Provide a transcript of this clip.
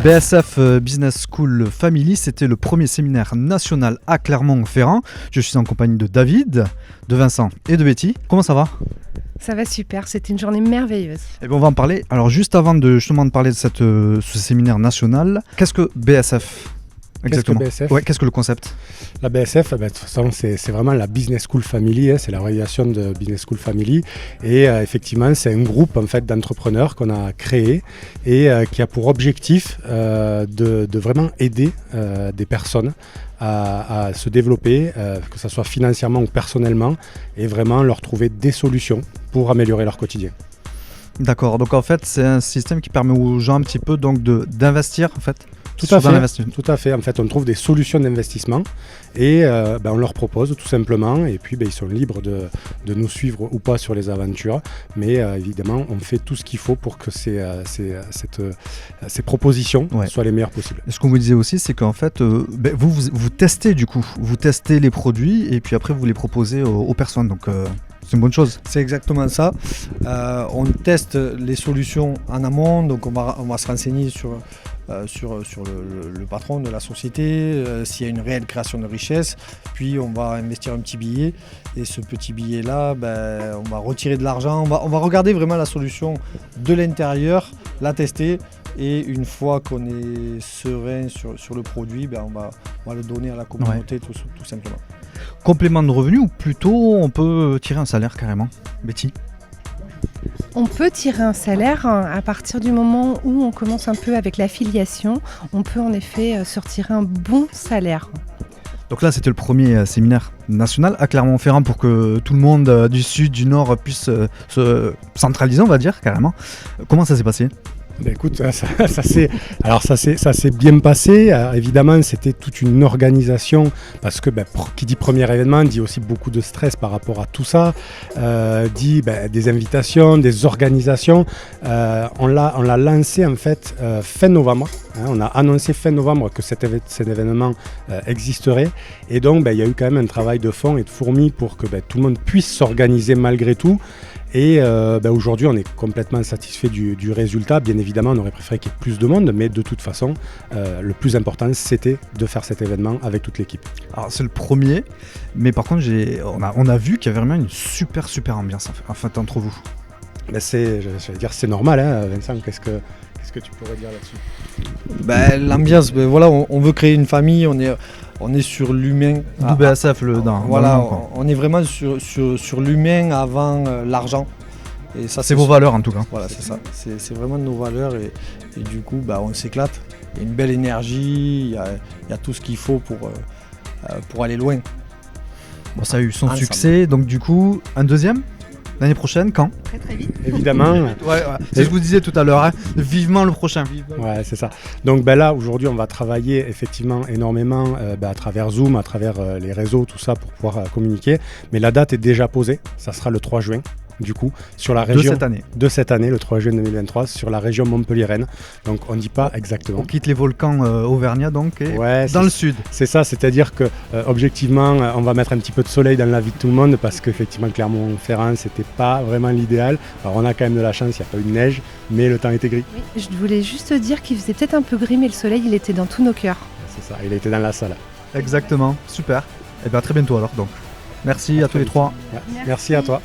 BSF Business School Family, c'était le premier séminaire national à Clermont-Ferrand. Je suis en compagnie de David, de Vincent et de Betty. Comment ça va ? Ça va super, c'était une journée merveilleuse. Eh bien, on va en parler. Alors juste avant de parler de ce séminaire national, qu'est-ce que BSF ? Exactement. Qu'est-ce que BSF ? Ouais, qu'est-ce que le concept ? La BSF, de toute façon, c'est vraiment la Business School Family, c'est la réalisation de Business School Family. Et effectivement, c'est un groupe en fait, d'entrepreneurs qu'on a créé et qui a pour objectif de vraiment aider des personnes à se développer, que ce soit financièrement ou personnellement, et vraiment leur trouver des solutions pour améliorer leur quotidien. D'accord, donc en fait, c'est un système qui permet aux gens un petit peu donc d'investir en fait. Tout à fait. En fait, on trouve des solutions d'investissement et on leur propose tout simplement. Et puis, ils sont libres de nous suivre ou pas sur les aventures. Mais évidemment, on fait tout ce qu'il faut pour que ces propositions soient les meilleures possibles. Et ce qu'on vous disait aussi, c'est qu'en fait, vous testez du coup. Vous testez les produits et puis après, vous les proposez aux personnes. Donc, c'est une bonne chose. C'est exactement ça. On teste les solutions en amont. Donc, on va se renseigner sur le patron de la société, s'il y a une réelle création de richesse, puis on va investir un petit billet et ce petit billet là, on va retirer de l'argent, on va regarder vraiment la solution de l'intérieur, la tester et une fois qu'on est serein sur le produit, on va le donner à la communauté tout simplement. Complément de revenu ou plutôt on peut tirer un salaire carrément, Betty ? On peut tirer un salaire à partir du moment où on commence un peu avec l'affiliation. On peut en effet se retirer un bon salaire. Donc là, c'était le premier séminaire national à Clermont-Ferrand pour que tout le monde du sud, du nord puisse se centraliser, on va dire, carrément. Comment ça s'est passé ? Écoute, ça s'est bien passé. Évidemment, c'était toute une organisation parce que qui dit premier événement dit aussi beaucoup de stress par rapport à tout ça. Dit des invitations, des organisations. On l'a lancé en fait fin novembre. On a annoncé fin novembre que cet événement existerait. Et donc, il y a eu quand même un travail de fond et de fourmi pour que tout le monde puisse s'organiser malgré tout. Et aujourd'hui, on est complètement satisfait du résultat. Bien évidemment, on aurait préféré qu'il y ait plus de monde, mais de toute façon, le plus important, c'était de faire cet événement avec toute l'équipe. Alors, c'est le premier, mais par contre, on a vu qu'il y avait vraiment une super ambiance en fait, entre vous. C'est normal, hein, Vincent, qu'est-ce que tu pourrais dire là-dessus ? L'ambiance, on veut créer une famille, on est sur l'humain. BSF on est vraiment sur l'humain avant l'argent. Et ça, c'est vos valeurs en tout cas. Voilà, c'est ça. C'est vraiment nos valeurs et du coup, on s'éclate. Il y a une belle énergie, il y a tout ce qu'il faut pour aller loin. Bon, ça a eu son succès, donc du coup, un deuxième ? L'année prochaine, quand ? Très vite. Évidemment. C'est ce que je vous disais tout à l'heure, vivement le prochain. Ouais, c'est ça. Donc là, aujourd'hui, on va travailler effectivement énormément à travers Zoom, à travers les réseaux, tout ça, pour pouvoir communiquer. Mais la date est déjà posée, ça sera le 3 juin. Du coup, sur la région de cette année, le 3 juin 2023, sur la région Montpellier-Rennes. Donc, on ne dit pas exactement. On quitte les volcans auvergnats, donc, et dans le sud. C'est ça, c'est-à-dire que objectivement, on va mettre un petit peu de soleil dans la vie de tout le monde, parce qu'effectivement, Clermont-Ferrand, c'était pas vraiment l'idéal. Alors, on a quand même de la chance, il n'y a pas eu de neige, mais le temps était gris. Oui, je voulais juste dire qu'il faisait peut-être un peu gris, mais le soleil, il était dans tous nos cœurs. C'est ça, il était dans la salle. Exactement, super. Et bien, à très bientôt alors, donc. Merci à tous les trois. Merci à toi.